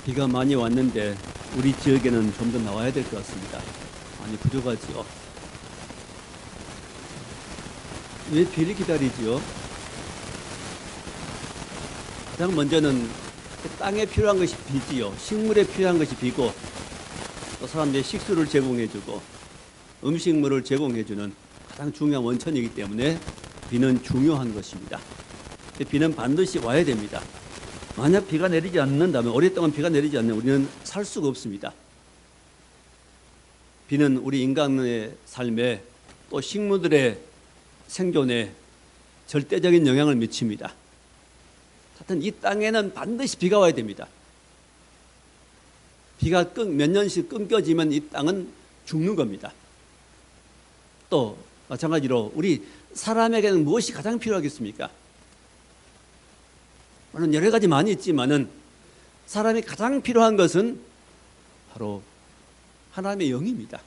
비가 많이 왔는데 우리 지역에는 좀 더 나와야 될 것 같습니다. 많이 부족하지요. 왜 비를 기다리지요? 가장 먼저는 땅에 필요한 것이 비지요. 식물에 필요한 것이 비고, 또 사람들의 식수를 제공해주고 음식물을 제공해주는 가장 중요한 원천이기 때문에 비는 중요한 것입니다. 비는 반드시 와야 됩니다. 만약 비가 내리지 않는다면, 오랫동안 비가 내리지 않으면 우리는 살 수가 없습니다. 비는 우리 인간의 삶에 또 식물들의 생존에 절대적인 영향을 미칩니다. 하여튼 이 땅에는 반드시 비가 와야 됩니다. 비가 몇 년씩 끊겨지면 이 땅은 죽는 겁니다. 또 마찬가지로 우리 사람에게는 무엇이 가장 필요하겠습니까? 물론 여러 가지 많이 있지만은 사람이 가장 필요한 것은 바로 하나님의 영입니다.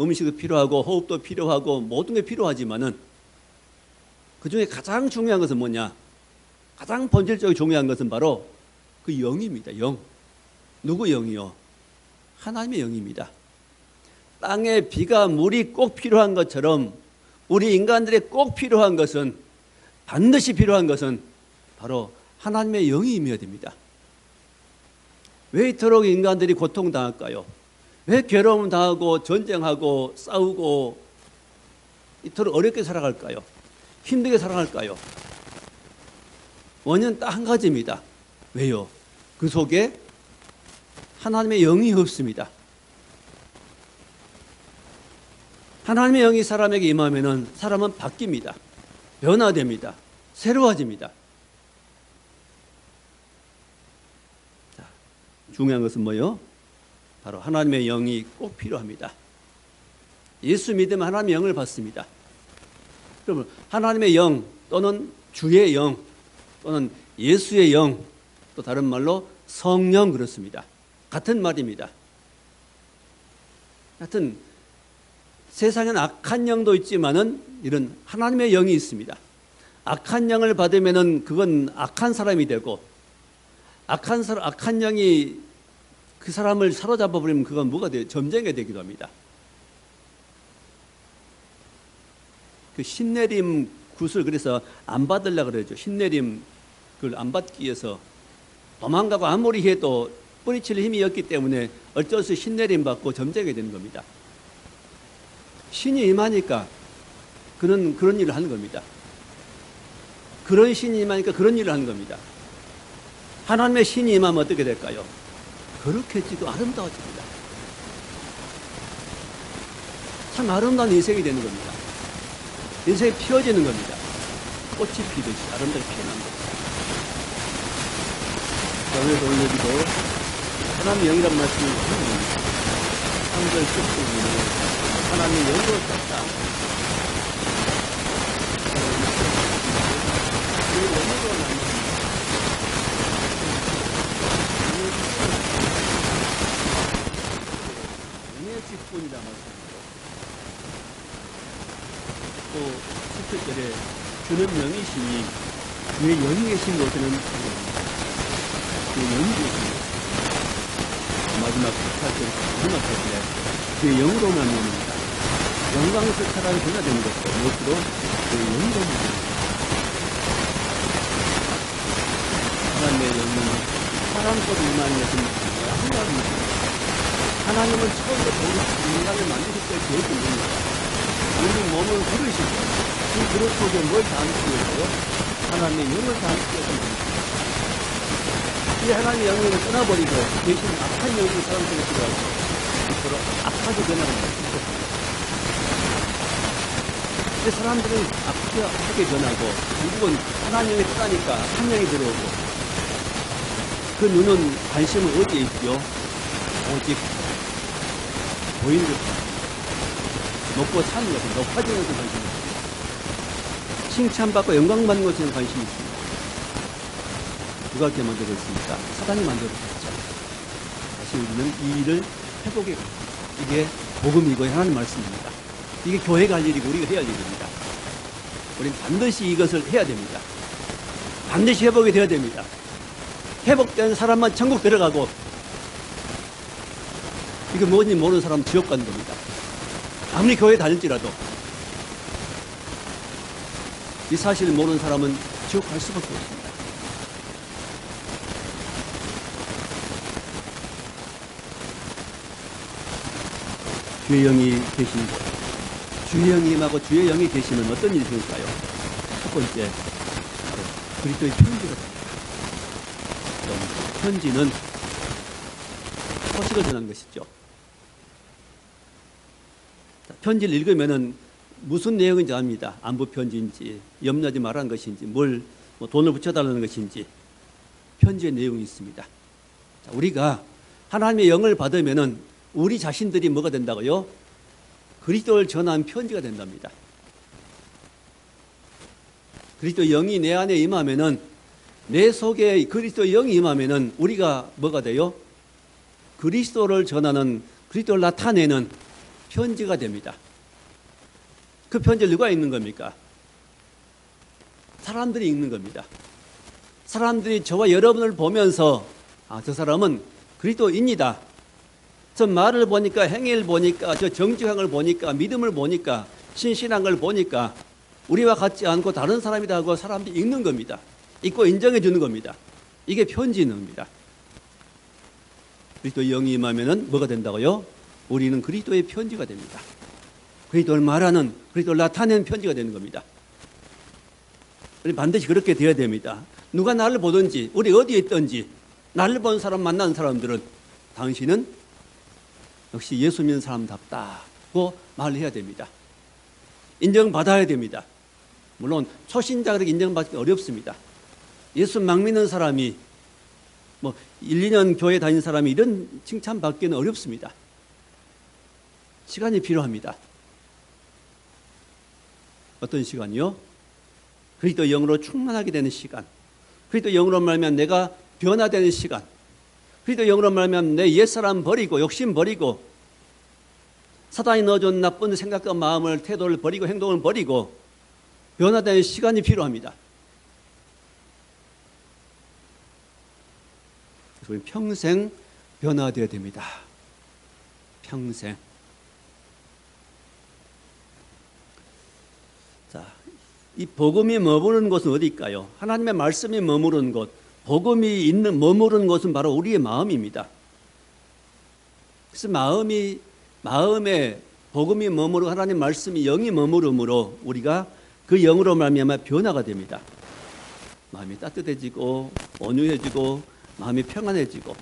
음식도 필요하고 호흡도 필요하고 모든 게 필요하지만은 그 중에 가장 중요한 것은 뭐냐? 가장 본질적으로 중요한 것은 바로 그 영입니다. 영. 누구 영이요? 하나님의 영입니다. 땅에 비가 물이 꼭 필요한 것처럼 우리 인간들이 꼭 필요한 것은, 반드시 필요한 것은 바로 하나님의 영이 임해야 됩니다. 왜 이토록 인간들이 고통당할까요? 왜 괴로움 당하고 전쟁하고 싸우고 이토록 어렵게 살아갈까요? 힘들게 살아갈까요? 원인은 딱 한 가지입니다. 왜요? 그 속에 하나님의 영이 없습니다. 하나님의 영이 사람에게 임하면은 사람은 바뀝니다. 변화됩니다. 새로워집니다. 자, 중요한 것은 뭐예요? 바로 하나님의 영이 꼭 필요합니다. 예수 믿으면 하나님의 영을 받습니다. 그러면 하나님의 영 또는 주의 영 또는 예수의 영, 또 다른 말로 성령, 그렇습니다. 같은 말입니다. 하여튼 세상에는 악한 영도 있지만은 이런 하나님의 영이 있습니다. 악한 영을 받으면은 그건 악한 사람이 되고, 악한 영이 그 사람을 사로잡아 버리면 그건 뭐가 돼요? 점쟁이가 되기도 합니다. 그 신내림 굿을 그래서 안 받으려고 그러죠. 신내림 그걸 안 받기 위해서 도망가고 아무리 해도 뿌리칠 힘이 없기 때문에 어쩔 수 없이 신내림 받고 점쟁이가 되는 겁니다. 신이 임하니까 그런 일을 하는 겁니다. 그런 신이 임하니까 그런 일을 하는 겁니다. 하나님의 신이 임하면 어떻게 될까요? 거룩해지고 아름다워집니다. 참 아름다운 인생이 되는 겁니다. 인생이 피어지는 겁니다. 꽃이 피듯이 아름답게 피어난 겁니다. 그래서 오늘 여기도 하나님의 영이라는 말씀을 하는 겁니다. 3절 10절에 하나님의 영으로 샀다. 그 영으로 나는 영의 직분이라 말씀입니다. 또 17절에 주는 영이시니 주의 영이 계신 곳에는 그 영이 계십니다. 마지막 18절 마지막 절에 그 영으로만 옵니다. 영광에서 차라리 변화되는 것도 무엇으로? 그 영으로만 옵니다. 하나님의 영은 사람 속에 임하는 것은 하나님입니다. 하나님은 처음부터 우리 인간을 만드실 때 계획이 있습니다. 우리 몸을 부르시고 그 그릇 속에 뭘 담으시고요? 하나님의 영을 담으시고 이 하나님의 영을 떠나버리고 대신 악한 영이 사람 속에 들어가고 서로 악하게 변하는 것입니다. 근데 사람들은 악하게 변하고 결국은 하나님의 영이 떠나니까 한 영이 들어오고 그 눈은 관심은 어디에 있죠? 오직 보이는 것, 높고 사는 것에 높아지는 것에 관심이 있습니다. 칭찬받고 영광받는 것에는 관심이 있습니다. 누가 이렇게 만들었습니까? 사단이 만들었죠. 다시 우리는 이 일을 회복해 갑니다. 이게 복음이고 하나님 말씀입니다. 이게 교회가 할 일이고 우리가 해야 할 일입니다. 우리는 반드시 이것을 해야 됩니다. 반드시 회복이 되어야 됩니다. 회복된 사람만 천국 들어가고, 이게 뭔지 모르는 사람은 지옥 가는 겁니다. 아무리 교회 다닐지라도 이 사실을 모르는 사람은 지옥 갈 수밖에 없습니다. 주의 영이 계신 곳, 주의 영이 임하고 주의 영이 계시면 어떤 일이 생길까요? 첫 번째, 바로 그리스도의 편지가 됩니다. 편지는 소식을 전하는 것이죠. 편지를 읽으면은 무슨 내용인지 압니다. 안부 편지인지, 염려하지 말라는 것인지, 돈을 붙여달라는 것인지, 편지의 내용이 있습니다. 자, 우리가 하나님의 영을 받으면은 우리 자신들이 뭐가 된다고요? 그리스도를 전한 편지가 된답니다. 그리스도 영이 내 안에 임하면은, 내 속에 그리스도 영이 임하면은 우리가 뭐가 돼요? 그리스도를 전하는, 그리스도를 나타내는 편지가 됩니다. 그 편지를 누가 읽는 겁니까? 사람들이 읽는 겁니다. 사람들이 저와 여러분을 보면서 저 사람은 그리스도인이다. 저 말을 보니까, 행위를 보니까, 저 정직함을 보니까, 믿음을 보니까, 신실한 걸 보니까 우리와 같지 않고 다른 사람이다 하고 사람들이 읽는 겁니다. 읽고 인정해 주는 겁니다. 이게 편지인 겁니다. 그리스도의 영이 임하면은 뭐가 된다고요? 우리는 그리스도의 편지가 됩니다. 그리스도를 말하는, 그리스도를 나타내는 편지가 되는 겁니다. 우리 반드시 그렇게 되어야 됩니다. 누가 나를 보든지, 우리 어디에 있든지, 나를 본 사람, 만나는 사람들은 당신은 역시 예수 믿는 사람답다고 말을 해야 됩니다. 인정받아야 됩니다. 물론 초신자들에게 인정받기 어렵습니다. 예수 막 믿는 사람이 1, 2년 교회 다닌 사람이 이런 칭찬받기는 어렵습니다. 시간이 필요합니다. 어떤 시간이요? 그리스도 영으로 충만하게 되는 시간, 그리스도 영으로 말하면 내가 변화되는 시간, 그리스도 영으로 말하면 내 옛사람 버리고 욕심 버리고 사단이 넣어준 나쁜 생각과 마음을, 태도를 버리고 행동을 버리고 변화되는 시간이 필요합니다. 그래서 우리 평생 변화되어야 됩니다. 평생. 자, 이 복음이 머무르는 곳은 어디일까요? 하나님의 말씀이 머무르는 곳, 복음이 머무르는 곳은 바로 우리의 마음입니다. 그래서 마음에 복음이 머무르고 하나님 말씀이 영이 머무르므로 우리가 그 영으로 말미암아 변화가 됩니다. 마음이 따뜻해지고 온유해지고 마음이 평안해지고.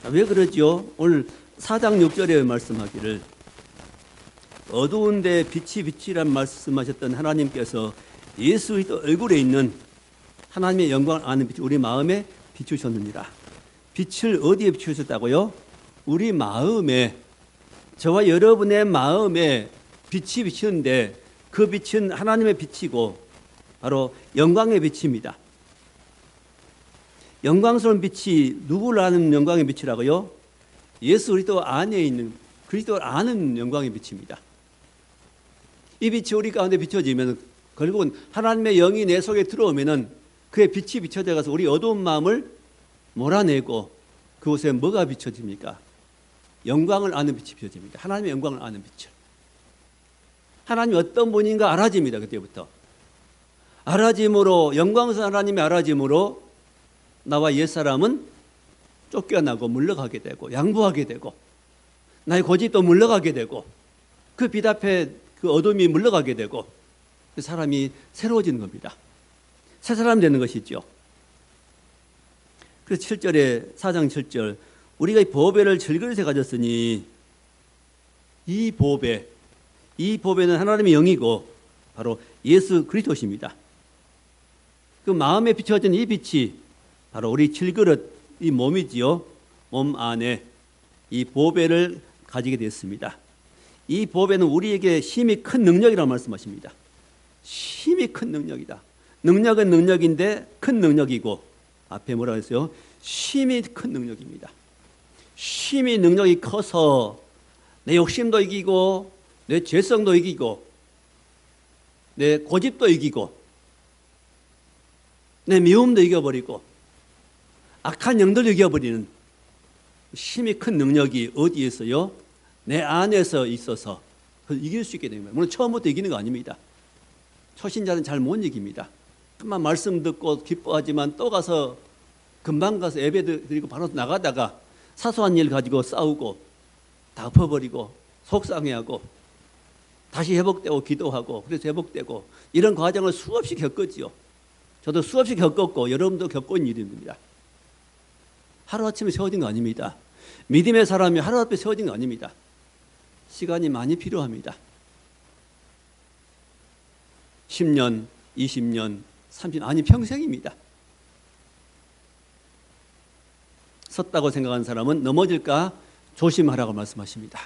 자, 왜 그러죠? 오늘 4장 6절에 말씀하기를 어두운 데 빛이 빛이란 말씀하셨던 하나님께서 예수 그리스도 얼굴에 있는 하나님의 영광을 아는 빛을 우리 마음에 비추셨느니라. 빛을 어디에 비추셨다고요? 우리 마음에, 저와 여러분의 마음에 빛이 비치는데 그 빛은 하나님의 빛이고 바로 영광의 빛입니다. 영광스러운 빛이 누구를 아는 영광의 빛이라고요? 예수 그리스도 안에 있는, 그리스도를 아는 영광의 빛입니다. 이 빛이 우리 가운데 비춰지면 결국은 하나님의 영이 내 속에 들어오면은 그의 빛이 비춰져 가서 우리 어두운 마음을 몰아내고 그곳에 뭐가 비춰집니까? 영광을 아는 빛이 비춰집니다. 하나님의 영광을 아는 빛을. 하나님이 어떤 분인가 알아집니다. 그때부터. 알아짐으로, 영광스러운 하나님의 알아짐으로 나와 옛사람은 쫓겨나고 물러가게 되고 양보하게 되고 나의 고집도 물러가게 되고 그 빛 앞에 그 어둠이 물러가게 되고 그 사람이 새로워지는 겁니다. 새 사람 되는 것이죠. 그래서 7절에 4장 7절 우리가 이 보배를 질그릇에 가졌으니 이 보배는 하나님의 영이고 바로 예수 그리스도십니다. 그 마음에 비춰진 이 빛이 바로 우리 질그릇 이 몸이지요. 몸 안에 이 보배를 가지게 됐습니다. 이 보배는 우리에게 힘이 큰 능력이라고 말씀하십니다. 힘이 큰 능력이다. 능력은 능력인데 큰 능력이고 앞에 뭐라고 했어요? 힘이 큰 능력입니다. 힘이 능력이 커서 내 욕심도 이기고 내 죄성도 이기고 내 고집도 이기고 내 미움도 이겨버리고 악한 영들 이겨버리는 힘이 큰 능력이 어디에 있어요? 내 안에서 있어서 이길 수 있게 됩니다. 물론 처음부터 이기는 거 아닙니다. 초신자는 잘 못 이깁니다. 한번 말씀 듣고 기뻐하지만 또 가서 금방 가서 예배 드리고 바로 나가다가 사소한 일 가지고 싸우고 다 엎어버리고 속상해하고 다시 회복되고 기도하고 그래서 회복되고 이런 과정을 수없이 겪었지요. 저도 수없이 겪었고 여러분도 겪은 일입니다. 하루아침에 세워진 거 아닙니다. 믿음의 사람이 하루아침에 세워진 거 아닙니다. 시간이 많이 필요합니다. 10년, 20년, 30년 아니 평생입니다. 섰다고 생각하는 사람은 넘어질까 조심하라고 말씀하십니다.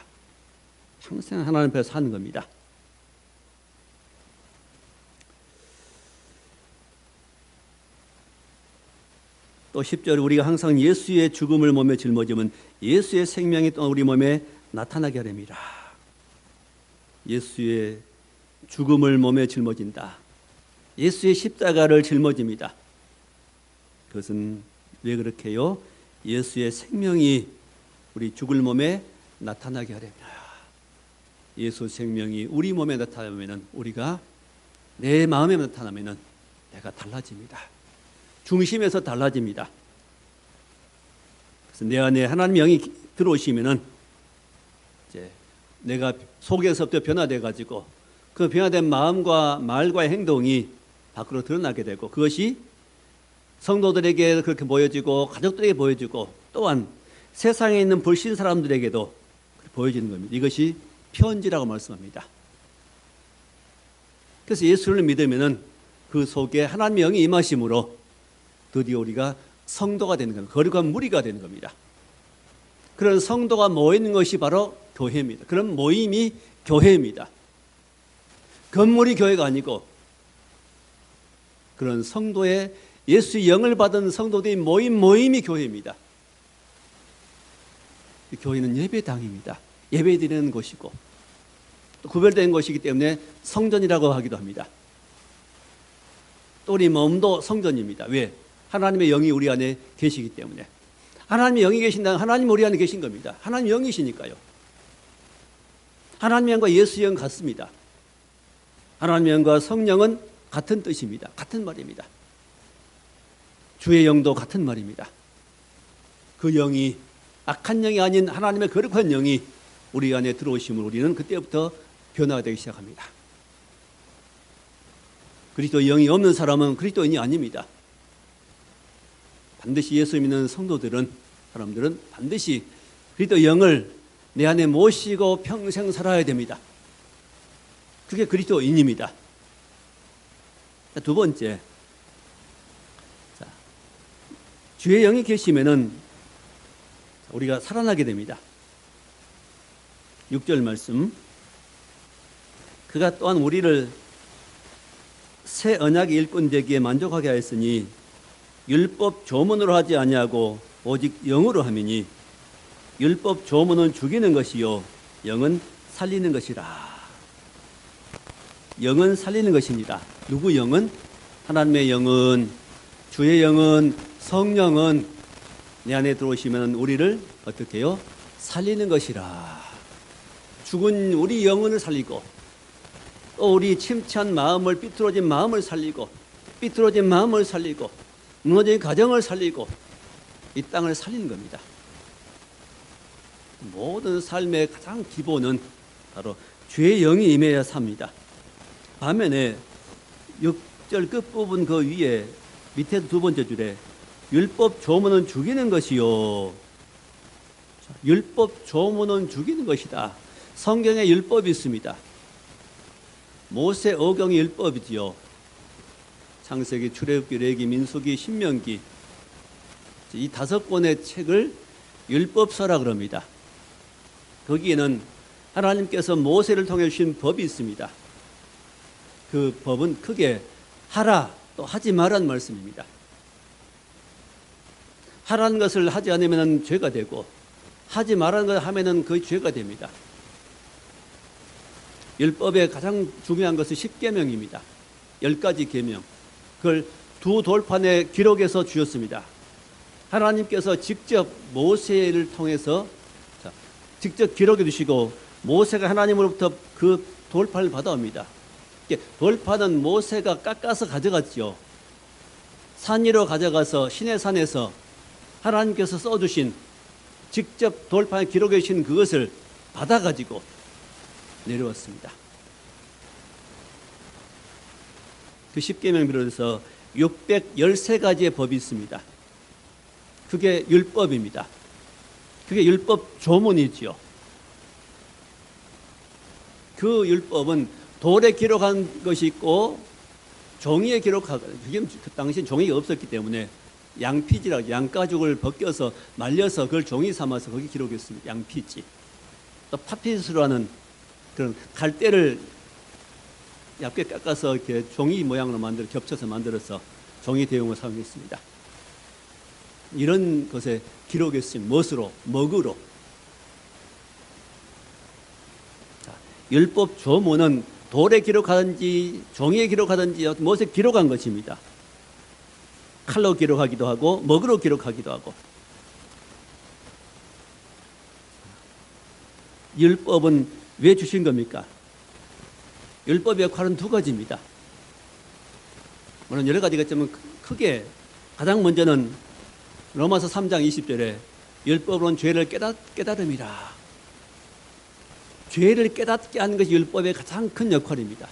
평생 하나님 앞에 사는 겁니다. 또 10절 우리가 항상 예수의 죽음을 몸에 짊어지면 예수의 생명이 또 우리 몸에 나타나게 하렵니다. 예수의 죽음을 몸에 짊어진다. 예수의 십자가를 짊어집니다. 그것은 왜 그렇게 해요? 예수의 생명이 우리 죽을 몸에 나타나게 하렵니다. 예수 생명이 우리 몸에 나타나면 우리가 내 마음에 나타나면 내가 달라집니다. 중심에서 달라집니다. 그래서 내 안에 하나님 영이 들어오시면은 이제 내가 속에서부터 변화돼 가지고 그 변화된 마음과 말과 행동이 밖으로 드러나게 되고 그것이 성도들에게 그렇게 보여지고 가족들에게 보여지고 또한 세상에 있는 불신 사람들에게도 보여지는 겁니다. 이것이 편지라고 말씀합니다. 그래서 예수를 믿으면은 그 속에 하나님의 영이 임하심으로 드디어 우리가 성도가 되는 겁니다. 거룩한 무리가 되는 겁니다. 그런 성도가 모이는 것이 바로 교회입니다. 그런 모임이 교회입니다. 건물이 교회가 아니고 그런 성도의 예수의 영을 받은 성도들의 모임이 교회입니다. 교회는 예배당입니다. 예배드리는 곳이고 또 구별된 곳이기 때문에 성전이라고 하기도 합니다. 또 우리 몸도 성전입니다. 왜? 하나님의 영이 우리 안에 계시기 때문에. 하나님의 영이 계신다면 하나님 우리 안에 계신 겁니다. 하나님 영이시니까요. 하나님의 영과 예수의 영 같습니다. 하나님의 영과 성령은 같은 뜻입니다. 같은 말입니다. 주의 영도 같은 말입니다. 그 영이 악한 영이 아닌 하나님의 거룩한 영이 우리 안에 들어오심을 우리는 그때부터 변화가 되기 시작합니다. 그리스도 영이 없는 사람은 그리스도인이 아닙니다. 반드시 예수 믿는 성도들은 사람들은 반드시 그리스도 영을 내 안에 모시고 평생 살아야 됩니다. 그게 그리스도인입니다. 두 번째, 주의 영이 계시면은 우리가 살아나게 됩니다. 6절 말씀. 그가 또한 우리를 새 언약의 일꾼 되기에 만족하게 하였으니 율법 조문으로 하지 아니하고 오직 영으로 함이니 율법 조문은 죽이는 것이요 영은 살리는 것이라. 영은 살리는 것입니다. 누구 영은? 하나님의 영은, 주의 영은, 성령은 내 안에 들어오시면 우리를 어떻게 해요? 살리는 것이라. 죽은 우리 영혼을 살리고 또 우리 침체한 마음을 삐뚤어진 마음을 살리고 삐뚤어진 마음을 살리고 무너진 가정을 살리고 이 땅을 살리는 겁니다. 모든 삶의 가장 기본은 바로 주의 영이 임해야 삽니다. 반면에 6절 끝부분 그 위에 밑에 두 번째 줄에 율법 조문은 죽이는 것이요. 율법 조문은 죽이는 것이다. 성경에 율법이 있습니다. 모세 어경의 율법이지요. 창세기, 출애굽기, 레위기, 민수기, 신명기 이 5권의 책을 율법서라 그럽니다. 거기에는 하나님께서 모세를 통해 주신 법이 있습니다. 그 법은 크게 하라 또 하지 말라는 말씀입니다. 하라는 것을 하지 않으면 죄가 되고 하지 말라는 것을 하면 그게 죄가 됩니다. 율법의 가장 중요한 것은 10계명입니다. 10가지 계명. 그걸 두 돌판에 기록해서 주셨습니다. 하나님께서 직접 모세를 통해서 직접 기록해 주시고 모세가 하나님으로부터 그 돌판을 받아옵니다. 돌판은 모세가 깎아서 가져갔죠. 산 위로 가져가서 시내산에서 하나님께서 써주신 직접 돌판에 기록해 주신 그것을 받아가지고 내려왔습니다. 그 십계명을 비롯해서 613가지의 법이 있습니다. 그게 율법입니다. 그게 율법 조문이지요. 그 율법은 돌에 기록한 것이 있고 종이에 기록하고, 그게 그 당시엔 종이가 없었기 때문에 양피지라고 양가죽을 벗겨서 말려서 그걸 종이 삼아서 거기 기록했습니다. 양피지. 또 파피루스라는 그런 갈대를 얇게 깎아서 이렇게 종이 모양으로 겹쳐서 만들어서 종이 대용을 사용했습니다. 이런 것에 기록했습니다. 멋으로, 먹으로. 자, 율법 조문은 돌에 기록하든지 종이에 기록하든지 무엇에 기록한 것입니다. 칼로 기록하기도 하고 먹으로 기록하기도 하고. 율법은 왜 주신 겁니까? 율법의 역할은 두 가지입니다. 물론 여러 가지가 있지만 크게 가장 먼저는 로마서 3장 20절에 율법은 죄를 깨달음이라. 죄를 깨닫게 하는 것이 율법의 가장 큰 역할입니다.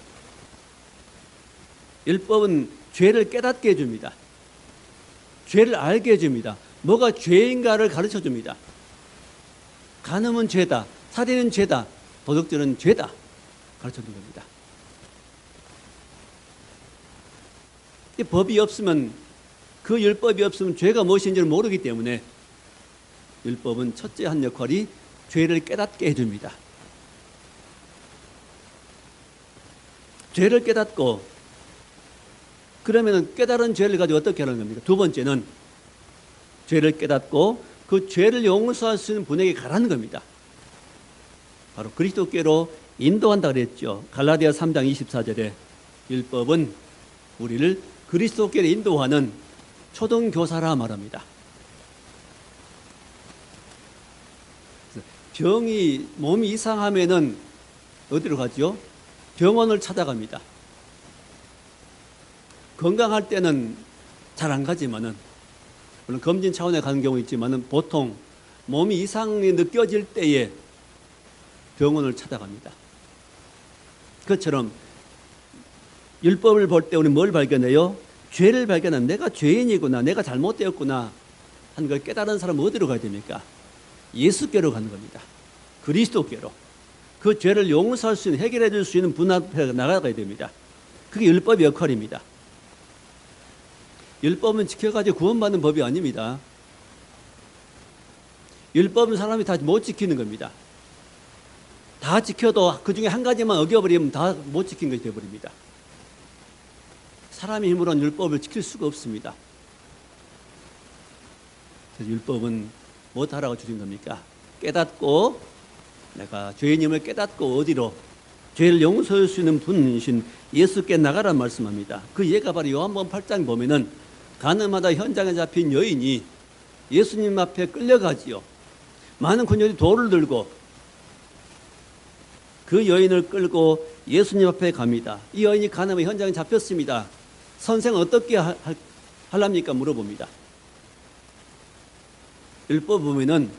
율법은 죄를 깨닫게 해줍니다. 죄를 알게 해줍니다. 뭐가 죄인가를 가르쳐 줍니다. 간음은 죄다, 살인은 죄다, 도둑질은 죄다 가르쳐 준 겁니다. 이 법이 없으면, 그 율법이 없으면 죄가 무엇인지를 모르기 때문에 율법은 첫째 한 역할이 죄를 깨닫게 해줍니다. 죄를 깨닫고, 그러면 깨달은 죄를 가지고 어떻게 하는 겁니까? 두 번째는 죄를 깨닫고 그 죄를 용서할 수 있는 분에게 가라는 겁니다. 바로 그리스도께로 인도한다 그랬죠. 갈라디아 3장 24절에 율법은 우리를 그리스도께로 인도하는 초등교사라 말합니다. 몸이 이상하면은 어디로 가죠? 병원을 찾아갑니다. 건강할 때는 잘 안 가지만은, 물론 검진 차원에 가는 경우 있지만은 보통 몸이 이상이 느껴질 때에 병원을 찾아갑니다. 그것처럼 율법을 볼 때 우리는 뭘 발견해요? 죄를 발견한, 내가 죄인이구나, 내가 잘못되었구나 하는 걸 깨달은 사람은 어디로 가야 됩니까? 예수께로 가는 겁니다. 그리스도께로. 그 죄를 용서할 수 있는, 해결해 줄 수 있는 분 앞에 나가야 됩니다. 그게 율법의 역할입니다. 율법은 지켜가지고 구원받는 법이 아닙니다. 율법은 사람이 다 못 지키는 겁니다. 다 지켜도 그 중에 한 가지만 어겨버리면 다 못 지킨 것이 되어버립니다. 사람의 힘으로는 율법을 지킬 수가 없습니다. 그래서 율법은 무엇하라고 주신 겁니까? 깨닫고, 내가 죄인임을 깨닫고 어디로? 죄를 용서할 수 있는 분이신 예수께 나가란 말씀합니다. 그 예가 바로 요한복음 8장 보면은 가늠하다 현장에 잡힌 여인이 예수님 앞에 끌려가지요. 많은 군인들이 돌을 들고 그 여인을 끌고 예수님 앞에 갑니다. 이 여인이 가늠의 현장에 잡혔습니다. 선생은 어떻게 하랍니까? 물어봅니다. 율법 보면은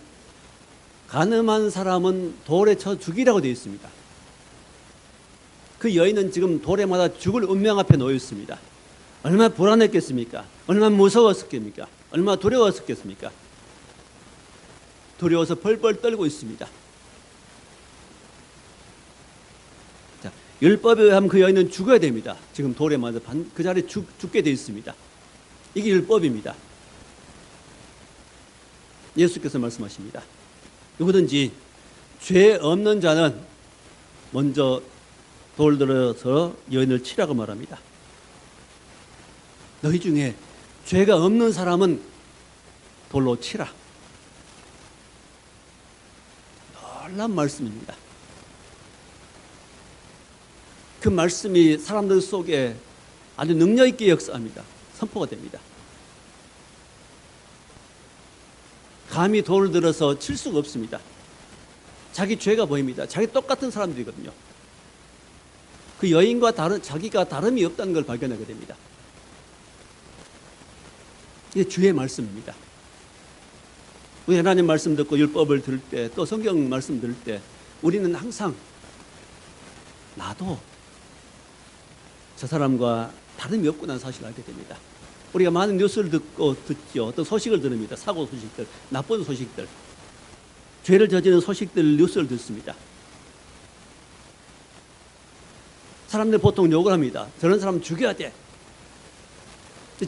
가늠한 사람은 돌에 쳐 죽이라고 되어 있습니다. 그 여인은 지금 돌에 맞아 죽을 운명 앞에 놓여 있습니다. 얼마나 불안했겠습니까? 얼마나 무서웠겠습니까? 얼마나 두려웠겠습니까? 두려워서 벌벌 떨고 있습니다. 자, 율법에 의하면 그 여인은 죽어야 됩니다. 지금 돌에 맞아 그 자리에 죽게 되어 있습니다. 이게 율법입니다. 예수께서 말씀하십니다. 누구든지 죄 없는 자는 먼저 돌 들어서 여인을 치라고 말합니다. 너희 중에 죄가 없는 사람은 돌로 치라. 놀라운 말씀입니다. 그 말씀이 사람들 속에 아주 능력 있게 역사합니다. 선포가 됩니다. 감히 돌을 들어서 칠 수가 없습니다. 자기 죄가 보입니다. 자기 똑같은 사람들이거든요. 그 여인과 자기가 다름이 없다는 걸 발견하게 됩니다. 이게 주의 말씀입니다. 우리 하나님 말씀 듣고 율법을 들을 때, 또 성경 말씀 들을 때 우리는 항상 나도 저 사람과 다름이 없구나 사실을 알게 됩니다. 우리가 많은 뉴스를 듣죠. 어떤 소식을 들읍니다. 사고 소식들, 나쁜 소식들, 죄를 저지르는 소식들, 뉴스를 듣습니다. 사람들 보통 욕을 합니다. 저런 사람 죽여야 돼.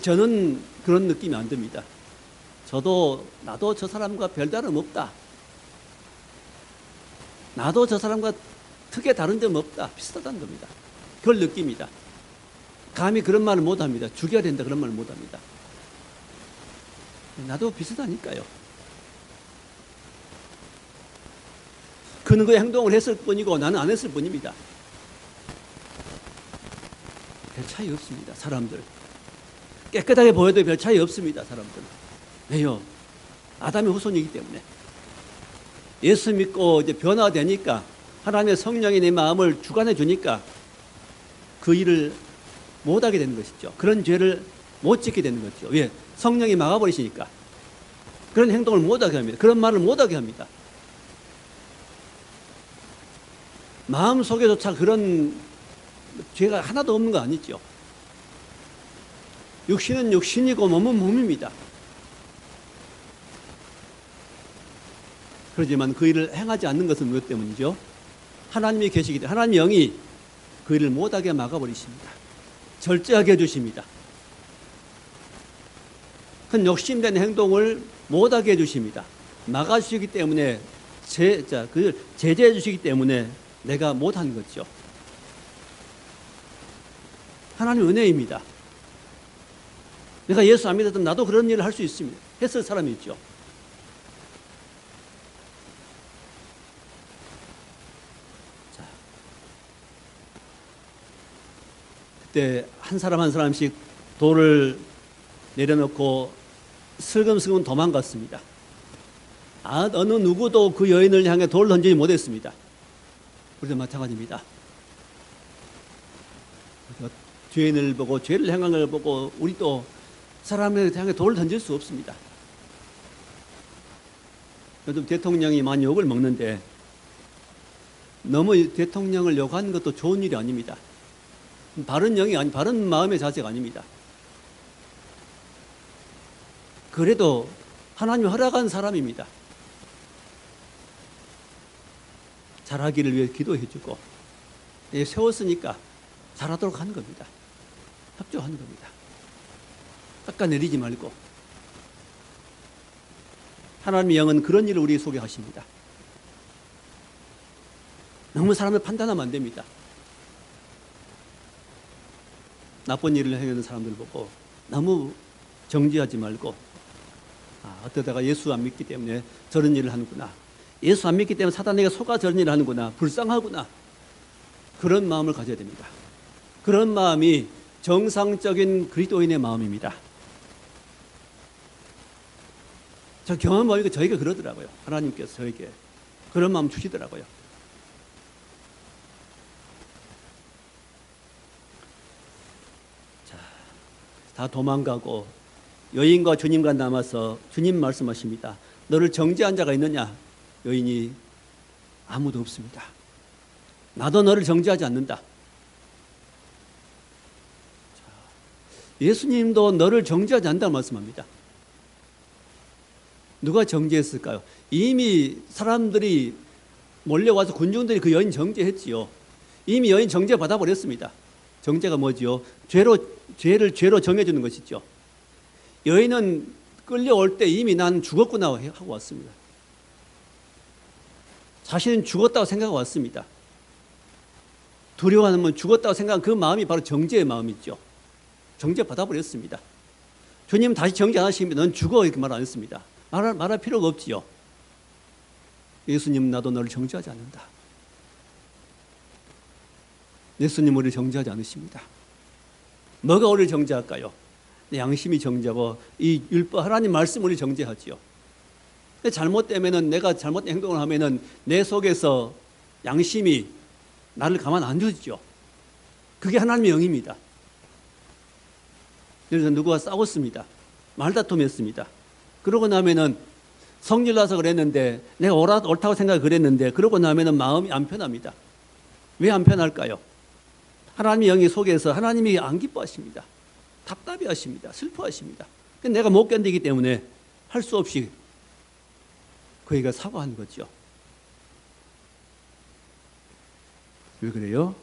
저는 그런 느낌이 안 듭니다. 나도 저 사람과 별다름 없다. 나도 저 사람과 크게 다른 점 없다. 비슷하다는 겁니다. 그걸 느낍니다. 감히 그런 말을 못 합니다. 죽여야 된다 그런 말을 못 합니다. 나도 비슷하니까요. 그는 그 행동을 했을 뿐이고 나는 안 했을 뿐입니다. 별 차이 없습니다. 사람들 깨끗하게 보여도 별 차이 없습니다. 사람들은. 왜요? 아담의 후손이기 때문에. 예수 믿고 이제 변화되니까, 하나님의 성령이 내 마음을 주관해 주니까 그 일을 못하게 되는 것이죠. 그런 죄를 못 짓게 되는 거죠. 왜? 성령이 막아버리시니까. 그런 행동을 못하게 합니다. 그런 말을 못하게 합니다. 마음속에조차 그런 죄가 하나도 없는 거 아니죠. 육신은 육신이고 몸은 몸입니다. 그렇지만 그 일을 행하지 않는 것은 무엇 때문이죠? 하나님이 계시기 때문에, 하나님 영이 그 일을 못하게 막아버리십니다. 절제하게 해주십니다. 큰 욕심된 행동을 못하게 해주십니다. 막아주시기 때문에, 그걸 제재해 주시기 때문에 내가 못한 거죠. 하나님 은혜입니다. 내가 예수 안 믿었던 나도 그런 일을 할 수 있습니다. 했을 사람이 있죠. 자, 그때 한 사람 한 사람씩 돌을 내려놓고 슬금슬금 도망갔습니다. 어느 누구도 그 여인을 향해 돌을 던지지 못했습니다. 우리도 마찬가지입니다. 죄인을 보고 죄를 행한 걸 보고 우리도 사람을 향해 돌을 던질 수 없습니다. 요즘 대통령이 많이 욕을 먹는데 너무 대통령을 욕하는 것도 좋은 일이 아닙니다. 바른 마음의 자세가 아닙니다. 그래도 하나님이 허락한 사람입니다. 잘하기를 위해 기도해주고 세웠으니까 잘하도록 하는 겁니다. 협조하는 겁니다. 깎아내리지 말고. 하나님의 영은 그런 일을 우리 속에 하십니다. 너무 사람을 판단하면 안 됩니다. 나쁜 일을 행하는 사람들 보고 너무 정죄하지 말고, 어쩌다가 예수 안 믿기 때문에 저런 일을 하는구나. 예수 안 믿기 때문에 사단에게 속아 저런 일을 하는구나. 불쌍하구나. 그런 마음을 가져야 됩니다. 그런 마음이 정상적인 그리스도인의 마음입니다. 저 경험 보니까 저에게 그러더라고요. 하나님께서 저에게 그런 마음 주시더라고요. 자, 다 도망가고 여인과 주님과 남아서 주님 말씀하십니다. 너를 정죄한 자가 있느냐? 여인이 아무도 없습니다. 나도 너를 정죄하지 않는다. 예수님도 너를 정죄하지 않는다고 말씀합니다. 누가 정죄했을까요? 이미 사람들이 몰려와서 군중들이 그 여인 정죄했지요. 이미 여인 정죄 받아버렸습니다. 정죄가 뭐지요? 죄를 죄로 정해주는 것이죠. 여인은 끌려올 때 이미 난 죽었구나 하고 왔습니다. 자신은 죽었다고 생각하고 왔습니다. 두려워하면 죽었다고 생각한 그 마음이 바로 정죄의 마음이죠. 정죄 받아버렸습니다. 주님 다시 정죄 안 하십니다. 넌 죽어 이렇게 말 안 했습니다. 말할 필요가 없지요. 예수님 나도 너를 정죄하지 않는다. 예수님 우리를 정죄하지 않으십니다. 뭐가 우리를 정죄할까요? 양심이 정죄하고 이 율법 하나님 말씀 우리를 정죄하지요. 잘못되면은 내가 잘못된 행동을 하면은 내 속에서 양심이 나를 가만 안 두죠. 그게 하나님의 영입니다. 예를 들어서 누구와 싸웠습니다. 말다툼했습니다. 그러고 나면은 성질 나서 그랬는데 내가 옳다고 생각해 그랬는데 그러고 나면은 마음이 안 편합니다. 왜 안 편할까요? 하나님의 영이 속에서 하나님이 안 기뻐하십니다. 답답해하십니다. 슬퍼하십니다. 내가 못 견디기 때문에 할 수 없이 그에게 사과하는 거죠. 왜 그래요?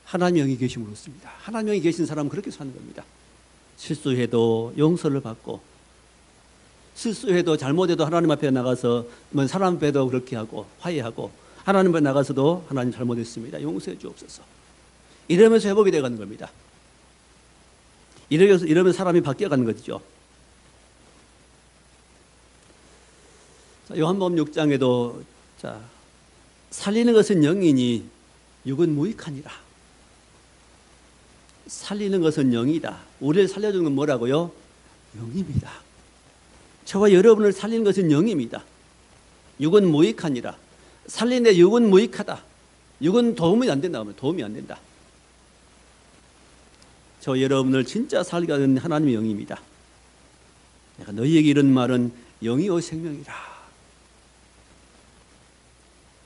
하나님의 영이 계심으로 그렇습니다. 하나님의 영이 계신 사람은 그렇게 사는 겁니다. 실수해도 용서를 받고, 실수해도 잘못해도 하나님 앞에 나가서 사람 앞에도 그렇게 하고 화해하고, 하나님 앞에 나가서도 하나님 잘못했습니다, 용서해 주옵소서, 이러면서 회복이 되어가는 겁니다. 이러면 사람이 바뀌어가는 거죠. 요한복음 6장에도 살리는 것은 영이니 육은 무익하니라. 살리는 것은 영이다. 우리를 살려주는 건 뭐라고요? 영입니다. 저와 여러분을 살리는 것은 영입니다. 육은 무익하니라. 살리는데 육은 무익하다. 육은 도움이 안 된다. 도움이 안 된다. 저 여러분을 진짜 살게 하는 하나님의 영입니다. 내가 너희에게 이런 말은 영이요 생명이라.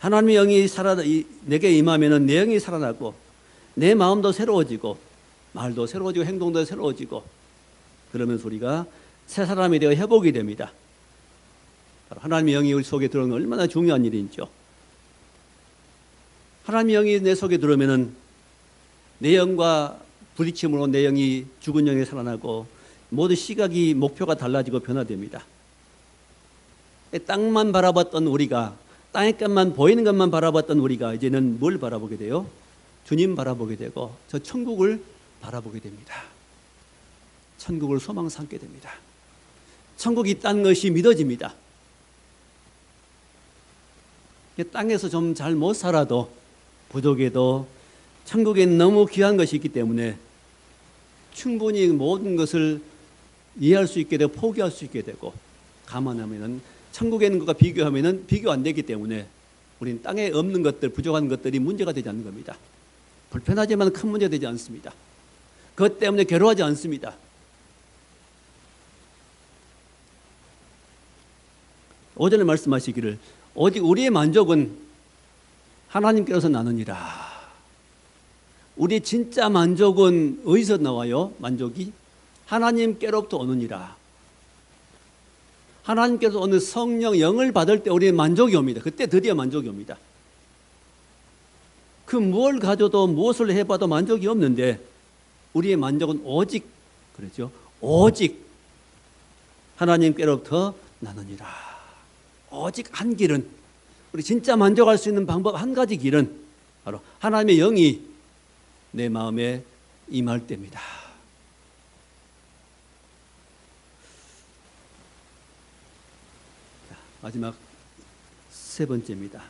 하나님의 영이 내게 임하면 내 영이 살아나고 내 마음도 새로워지고 말도 새로워지고 행동도 새로워지고, 그러면서 우리가 새 사람이 되어 회복이 됩니다. 하나님의 영이 우리 속에 들어오는 건 얼마나 중요한 일이죠. 하나님의 영이 내 속에 들어오면 내 영과 부딪힘으로 내 영이 죽은 영이 살아나고 모든 시각이 목표가 달라지고 변화됩니다. 땅만 바라봤던 우리가, 땅의 것만 보이는 것만 바라봤던 우리가 이제는 뭘 바라보게 돼요? 주님 바라보게 되고 저 천국을 바라보게 됩니다. 천국을 소망 삼게 됩니다. 천국이 있다는 것이 믿어집니다. 땅에서 좀 잘 못 살아도 부족해도 천국엔 너무 귀한 것이 있기 때문에 충분히 모든 것을 이해할 수 있게 되고 포기할 수 있게 되고, 감안하면은 천국에 있는 것과 비교하면은 비교 안 되기 때문에 우리는 땅에 없는 것들, 부족한 것들이 문제가 되지 않는 겁니다. 불편하지만 큰 문제가 되지 않습니다. 그것 때문에 괴로워하지 않습니다. 오전에 말씀하시기를 오직 우리의 만족은 하나님께로서 나누니라. 우리 진짜 만족은 어디서 나와요? 만족이 하나님께로부터 오느니라. 하나님께서 오는 성령 영을 받을 때 우리의 만족이 옵니다. 그때 드디어 만족이 옵니다. 그 무엇을 가져도 무엇을 해봐도 만족이 없는데 우리의 만족은 오직, 그렇죠? 오직 하나님께로부터 나누니라. 오직 한 길은, 우리 진짜 만족할 수 있는 방법 한 가지 길은 바로 하나님의 영이 내 마음에 임할 때입니다. 마지막 세 번째입니다.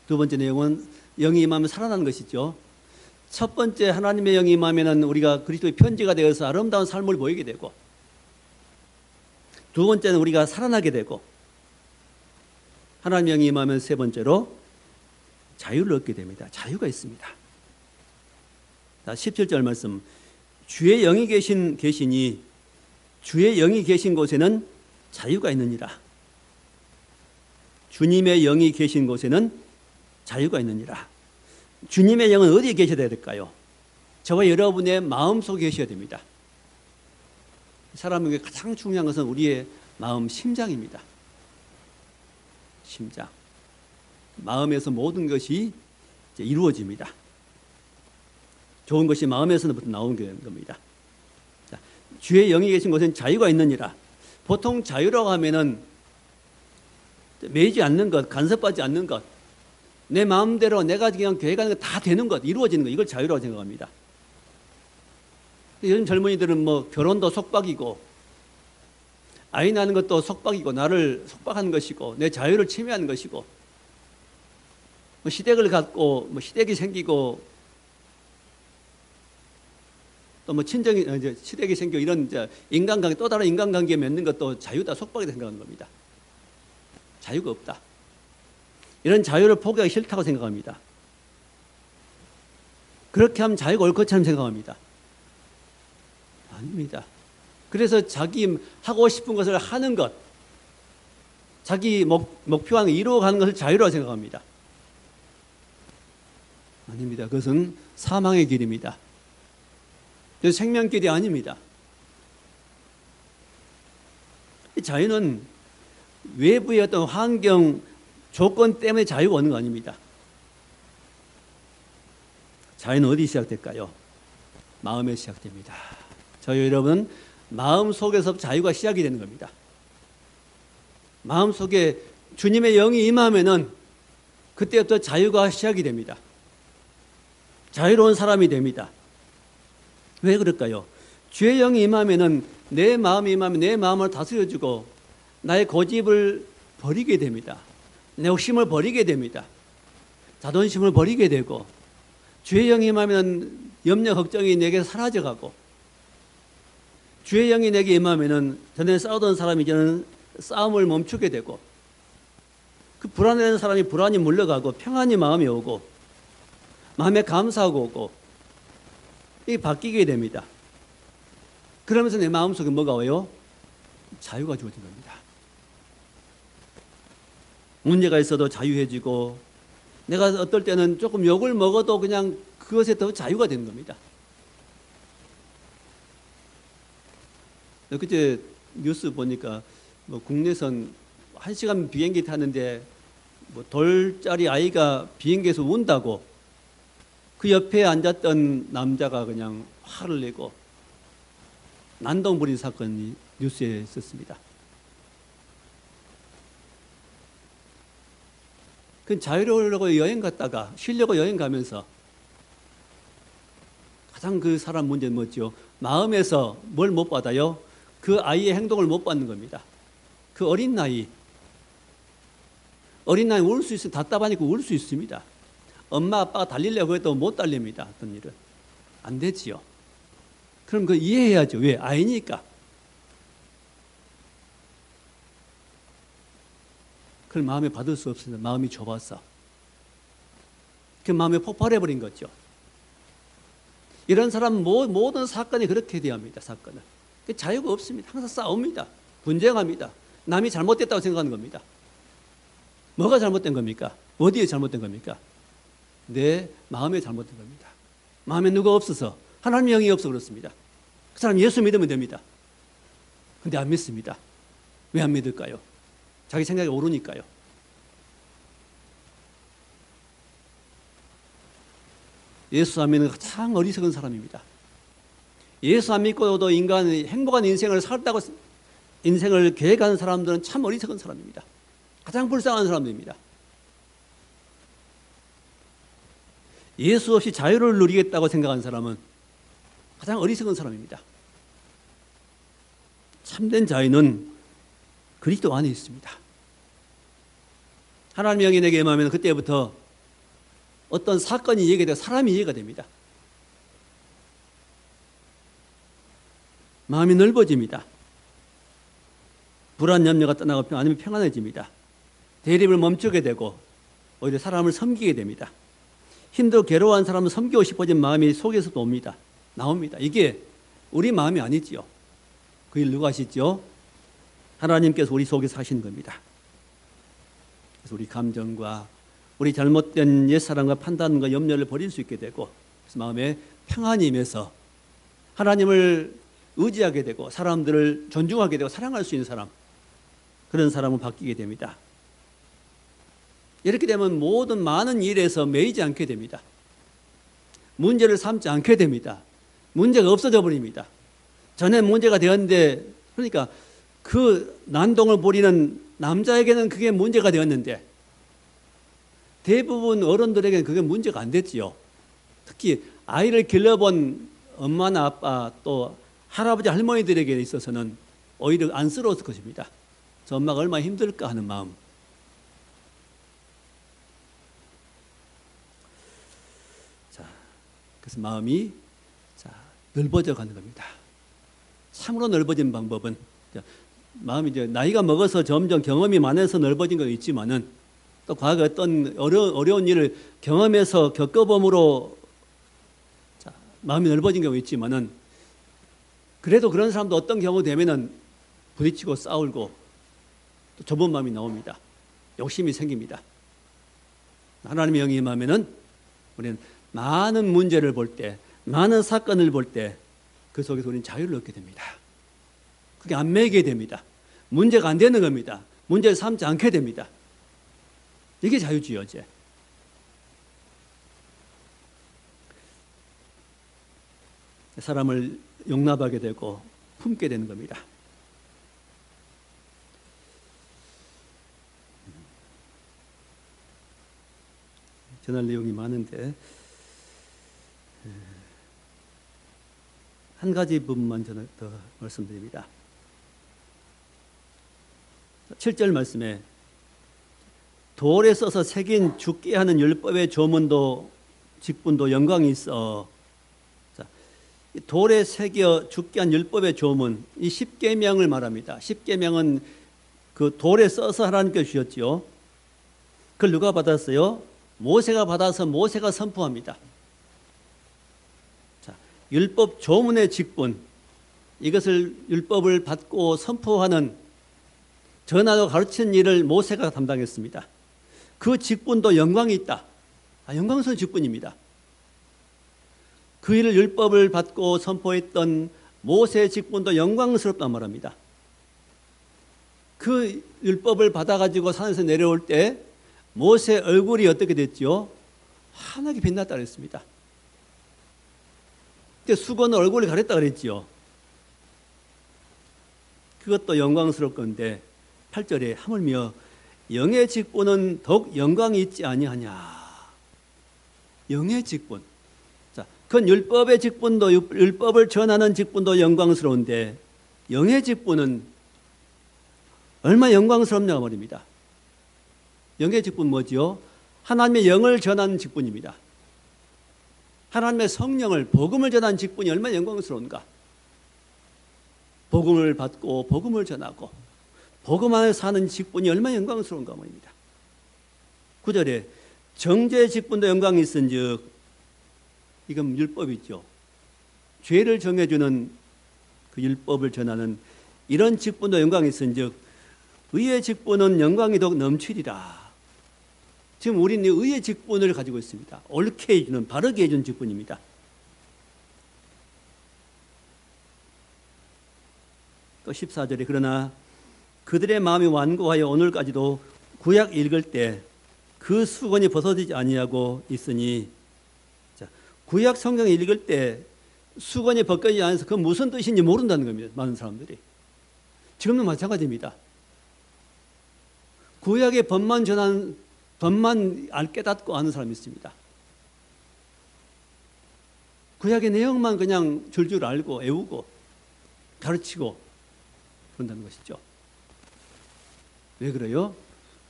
두 번째 내용은 영이 임하면 살아나는 것이죠. 첫 번째, 하나님의 영이 임하면 우리가 그리스도의 편지가 되어서 아름다운 삶을 보이게 되고, 두 번째는 우리가 살아나게 되고, 하나님의 영이 임하면 세 번째로 자유를 얻게 됩니다. 자유가 있습니다. 17절 말씀, 주의 영이 계시니 주의 영이 계신 곳에는 자유가 있느니라. 주님의 영이 계신 곳에는 자유가 있느니라. 주님의 영은 어디에 계셔야 될까요? 저와 여러분의 마음속에 계셔야 됩니다. 사람에게 가장 중요한 것은 우리의 마음, 심장입니다. 심장. 마음에서 모든 것이 이루어집니다. 좋은 것이 마음에서부터 나오는 겁니다. 자, 주의 영이 계신 곳엔 자유가 있느니라. 보통 자유라고 하면은 매이지 않는 것, 간섭받지 않는 것, 내 마음대로 내가 그냥 계획하는 것 다 되는 것, 이루어지는 것, 이걸 자유라고 생각합니다. 요즘 젊은이들은 뭐 결혼도 속박이고 아이 낳는 것도 속박이고 나를 속박하는 것이고 내 자유를 침해하는 것이고, 뭐 시댁을 갖고 뭐 시댁이 생기고 또 뭐 친정이 이제 시댁이 생기고 이런 인간관계, 또 다른 인간관계 맺는 것도 자유다, 속박이다 생각하는 겁니다. 자유가 없다. 이런 자유를 포기하기 싫다고 생각합니다. 그렇게 하면 자유가 올 것처럼 생각합니다. 아닙니다. 그래서 자기 하고 싶은 것을 하는 것, 자기 목표한 이루어가는 것을 자유라고 생각합니다. 아닙니다. 그것은 사망의 길입니다. 그래서 생명길이 아닙니다. 자유는 외부의 어떤 환경, 조건 때문에 자유가 오는 거 아닙니다. 자유는 어디 시작될까요? 마음에 시작됩니다. 저희 여러분, 마음 속에서 자유가 시작이 되는 겁니다. 마음 속에 주님의 영이 임하면은 그때부터 자유가 시작이 됩니다. 자유로운 사람이 됩니다. 왜 그럴까요? 주의 영이 임하면은 내 마음이 임하면 내 마음을 다스려주고 나의 고집을 버리게 됩니다. 내 욕심을 버리게 됩니다. 자존심을 버리게 되고 주의 영이 임하면 염려 걱정이 내게 사라져가고 주의 영이 내게 임하면은 전에 싸우던 사람이 이제는 싸움을 멈추게 되고 그 불안해하는 사람이 불안이 물러가고 평안이 마음에 오고 마음에 감사하고 오고 이게 바뀌게 됩니다. 그러면서 내 마음속에 뭐가 와요? 자유가 주어진 겁니다. 문제가 있어도 자유해지고 내가 어떨 때는 조금 욕을 먹어도 그냥 그것에 더 자유가 되는 겁니다. 그때 뉴스 보니까 뭐 국내선 1시간 비행기 타는데 뭐 돌짜리 아이가 비행기에서 운다고 그 옆에 앉았던 남자가 그냥 화를 내고 난동 부린 사건이 뉴스에 있었습니다. 그 자유로우려고 여행 갔다가 쉬려고 여행 가면서 가장 그 사람 문제는 뭐죠? 마음에서 뭘 못 받아요? 그 아이의 행동을 못 받는 겁니다. 그 어린 나이 울 수 있으면 답답하니까 울 수 있습니다. 엄마 아빠가 달리려고 해도 못 달립니다. 어떤 일은 안 되지요. 그럼 그 이해해야죠. 왜? 아이니까. 그걸 마음에 받을 수 없습니다. 마음이 좁아서. 그 마음에 폭발해버린 거죠. 이런 사람 모든 사건이 그렇게 돼야 합니다. 사건은. 자유가 없습니다. 항상 싸웁니다. 분쟁합니다. 남이 잘못됐다고 생각하는 겁니다. 뭐가 잘못된 겁니까? 어디에 잘못된 겁니까? 내 마음에 잘못된 겁니다. 마음에 누가 없어서 하나님의 영이 없어 그렇습니다. 그 사람 예수 믿으면 됩니다. 근데 안 믿습니다. 왜 안 믿을까요? 자기 생각이 옳으니까요. 예수 안 믿는 가장 어리석은 사람입니다. 예수 안 믿고도 인간이 행복한 인생을 살다고 인생을 계획하는 사람들은 참 어리석은 사람입니다. 가장 불쌍한 사람들입니다. 예수 없이 자유를 누리겠다고 생각하는 사람은 가장 어리석은 사람입니다. 참된 자유는 그리스도 안에 있습니다. 하나님의 영이 내게 임하면 그때부터 어떤 사건이 이해가 되고 사람이 이해가 됩니다. 마음이 넓어집니다. 불안 염려가 떠나고 아니면 평안해집니다. 대립을 멈추게 되고 오히려 사람을 섬기게 됩니다. 힘들고 괴로워한 사람은 섬기고 싶어진 마음이 속에서도 옵니다. 나옵니다. 이게 우리 마음이 아니지요. 그 일 누가 하시죠? 하나님께서 우리 속에서 하시는 겁니다. 그래서 우리 감정과 우리 잘못된 옛사랑과 판단과 염려를 버릴 수 있게 되고 그래서 마음에 평안이 임해서 하나님을 의지하게 되고 사람들을 존중하게 되고 사랑할 수 있는 사람 그런 사람은 바뀌게 됩니다. 이렇게 되면 모든 많은 일에서 매이지 않게 됩니다. 문제를 삼지 않게 됩니다. 문제가 없어져 버립니다. 전에 문제가 되었는데 그러니까 그 난동을 부리는 남자에게는 그게 문제가 되었는데 대부분 어른들에게는 그게 문제가 안 됐지요. 특히 아이를 길러본 엄마나 아빠 또 할아버지 할머니들에게 있어서는 오히려 안쓰러웠을 것입니다. 저 엄마가 얼마나 힘들까 하는 마음. 자, 그래서 마음이 넓어져 가는 겁니다. 참으로 넓어진 방법은 마음이 이제 나이가 먹어서 점점 경험이 많아서 넓어진 건 있지만은 또 과거 어떤 어려운 일을 경험해서 겪어봄으로 마음이 넓어진 경우 있지만은 그래도 그런 사람도 어떤 경우 되면은 부딪히고 싸우고 또 좁은 마음이 나옵니다. 욕심이 생깁니다. 하나님의 영이 임하면은 우리는 많은 문제를 볼 때, 많은 사건을 볼 때 그 속에서 우리는 자유를 얻게 됩니다. 그게 안 매이게 됩니다. 문제가 안 되는 겁니다. 문제를 삼지 않게 됩니다. 이게 자유주의여제. 사람을 용납하게 되고 품게 되는 겁니다. 전할 내용이 많은데 한 가지 부분만 저는 더 말씀드립니다. 7절 말씀에 돌에 써서 새긴 죽게 하는 율법의 조문도 직분도 영광이 있어. 돌에 새겨 죽게 한 율법의 조문, 이 10계명을 말합니다. 10계명은 그 돌에 써서 하나님께 주셨지요. 그걸 누가 받았어요? 모세가 받아서 모세가 선포합니다. 자, 율법 조문의 직분, 이것을 율법을 받고 선포하는 전하고 가르치는 일을 모세가 담당했습니다. 그 직분도 영광이 있다. 영광스러운 직분입니다. 그 일을 율법을 받고 선포했던 모세의 직분도 영광스럽단 말합니다. 그 율법을 받아가지고 산에서 내려올 때 모세 얼굴이 어떻게 됐죠? 환하게 빛났다 그랬습니다. 그때 수건은 얼굴을 가렸다 그랬지요. 그것도 영광스러울 건데 8절에 하물며 영의 직분은 더욱 영광이 있지 아니하냐. 영의 직분. 자, 그건 율법의 직분도 율법을 전하는 직분도 영광스러운데 영의 직분은 얼마나 영광스럽냐 말입니다. 영의 직분 뭐지요? 하나님의 영을 전하는 직분입니다. 하나님의 성령을 복음을 전하는 직분이 얼마나 영광스러운가. 복음을 받고 복음을 전하고 복음 안에서 사는 직분이 얼마나 영광스러운가 말입니다. 9절에 정죄의 직분도 영광이 있은즉, 이건 율법이죠. 죄를 정해주는 그 율법을 전하는 이런 직분도 영광이 있은즉 의의 직분은 영광이 더욱 넘치리라. 지금 우리는 의의 직분을 가지고 있습니다. 옳게 해주는, 바르게 해주는 직분입니다. 또 14절에 그러나 그들의 마음이 완고하여 오늘까지도 구약 읽을 때 그 수건이 벗어지지 아니하고 있으니, 자, 구약 성경 읽을 때 수건이 벗겨지지 않아서 그 무슨 뜻인지 모른다는 겁니다. 많은 사람들이. 지금도 마찬가지입니다. 구약의 법만 전한, 법만 깨닫고 아는 사람이 있습니다. 구약의 내용만 그냥 줄줄 알고 외우고 가르치고 그런다는 것이죠. 왜 그래요?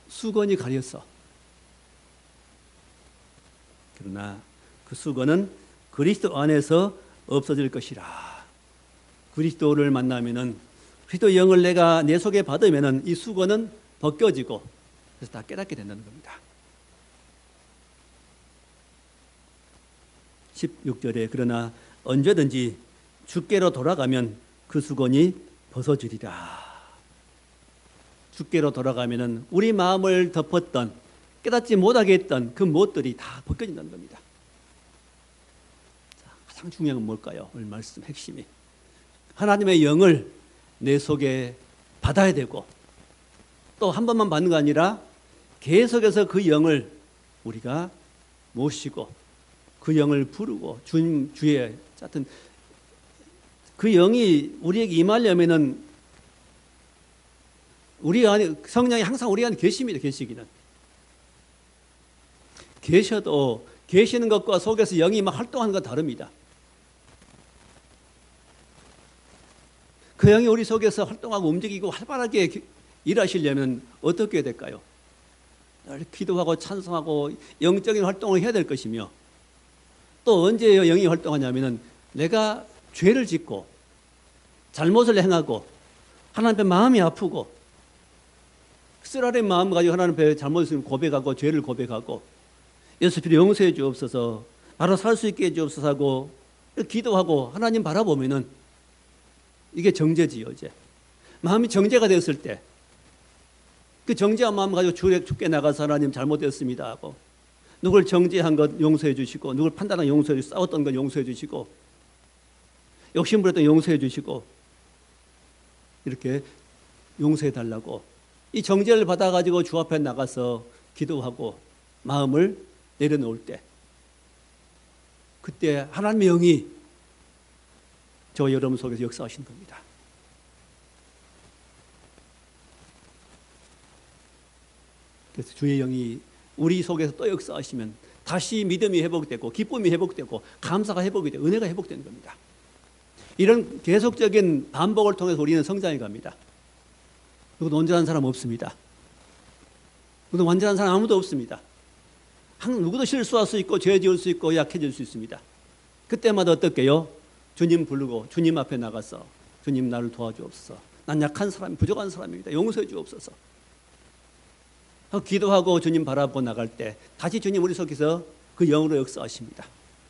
수건이 가렸어. 그러나 그 수건은 그리스도 안에서 없어질 것이라. 그리스도를 만나면은, 그리스도 영을 내가 내 속에 받으면은 이 수건은 벗겨지고 그래서 다 깨닫게 된다는 겁니다. 16절에 그러나 언제든지 주께로 돌아가면 그 수건이 벗어지리라. 주께로 돌아가면은 우리 마음을 덮었던, 깨닫지 못하게 했던 그 무엇들이 다 벗겨진다는 겁니다. 자, 가장 중요한 건 뭘까요? 오늘 말씀 핵심이 하나님의 영을 내 속에 받아야 되고, 또 한 번만 받는 거 아니라 계속해서 그 영을 우리가 모시고 그 영을 부르고 주의 하여튼 그 영이 우리에게 임하려면은 우리 안에 성령이 항상 우리 안에 계십니다. 계시기는. 계셔도 계시는 것과 속에서 영이 막 활동하는 건 다릅니다. 그 영이 우리 속에서 활동하고 움직이고 활발하게 일하시려면 어떻게 해야 될까요? 기도하고 찬송하고 영적인 활동을 해야 될 것이며, 또 언제 영이 활동하냐면은 내가 죄를 짓고 잘못을 행하고 하나님 앞에 마음이 아프고 쓰라린 마음 가지고 하나님 앞에 잘못을 고백하고 죄를 고백하고 예수 필요 용서해 주옵소서, 바로 살 수 있게 해 주옵소서 하고 기도하고 하나님 바라보면은 이게 정죄지요. 이제 마음이 정죄가 되었을 때 그 정죄한 마음 가지고 주께 나가서 하나님 잘못되었습니다 하고 누굴 정죄한 것 용서해 주시고 누굴 판단한 용서해 주시고 싸웠던 것 용서해 주시고 욕심부렸던 용서해 주시고 이렇게 용서해 달라고 이 정죄를 받아가지고 주 앞에 나가서 기도하고 마음을 내려놓을 때 그때 하나님의 영이 저 여러분 속에서 역사하신 겁니다. 그래서 주의 영이 우리 속에서 또 역사하시면 다시 믿음이 회복되고 기쁨이 회복되고 감사가 회복이 되고 은혜가 회복되는 겁니다. 이런 계속적인 반복을 통해서 우리는 성장해 갑니다. 누구도 온전한 사람 없습니다. 누구도 완전한 사람 아무도 없습니다. 누구도 실수할 수 있고 죄 지을 수 있고 약해질 수 있습니다. 그때마다 어떻게요? 주님 부르고 주님 앞에 나가서 주님 나를 도와주옵소서, 난 약한 사람, 부족한 사람입니다, 용서해 주옵소서 하고 기도하고 주님 바라보고 나갈 때 다시 주님 우리 속에서 그 영으로 역사하십니다.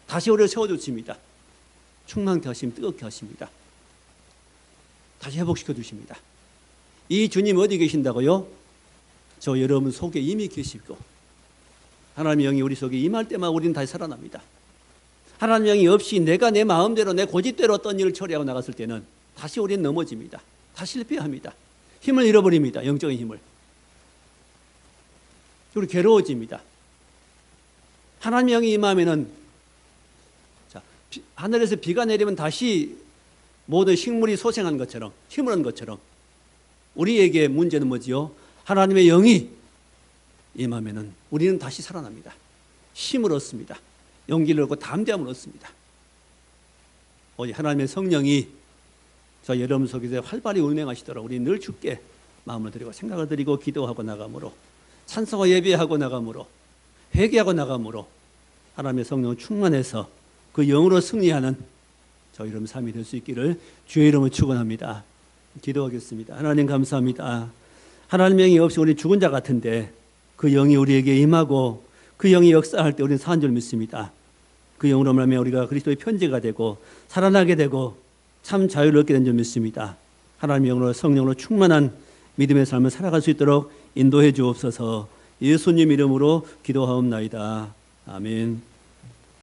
다시 우리를 세워주십니다. 충만케 하십니다. 뜨겁게 하십니다. 다시 회복시켜 주십니다. 이 주님 어디 계신다고요? 저 여러분 속에 이미 계시고 하나님의 영이 우리 속에 임할 때만 우리는 다시 살아납니다. 하나님의 영이 없이 내가 내 마음대로 내 고집대로 어떤 일을 처리하고 나갔을 때는 다시 우리는 넘어집니다. 다시 실패합니다. 힘을 잃어버립니다. 영적인 힘을. 그리고 괴로워집니다. 하나님의 영이 임하면은 하늘에서 비가 내리면 다시 모든 식물이 소생한 것처럼 힘을 얻은 것처럼 우리에게 문제는 뭐지요? 하나님의 영이 임하면은 우리는 다시 살아납니다. 힘을 얻습니다. 용기를 얻고 담대함을 얻습니다. 오직 하나님의 성령이 저 여러분 속에서 활발히 운행하시도록 우리 늘 주께 마음을 드리고 생각을 드리고 기도하고 나감으로 찬송과 예배하고 나감으로 회개하고 나감으로 하나님의 성령을 충만해서 그 영으로 승리하는 저 여러분 삶이 될 수 있기를 주의 이름으로 축원합니다. 기도하겠습니다. 하나님 감사합니다. 하나님의 영이 없이 우리 죽은 자 같은데 그 영이 우리에게 임하고 그 영이 역사할 때 우리는 사는 줄 믿습니다. 그 영으로 말하면 우리가 그리스도의 편지가 되고 살아나게 되고 참 자유를 얻게 된 줄 믿습니다. 하나님의 영으로 성령으로 충만한 믿음의 삶을 살아갈 수 있도록 인도해 주옵소서. 예수님 이름으로 기도하옵나이다. 아멘.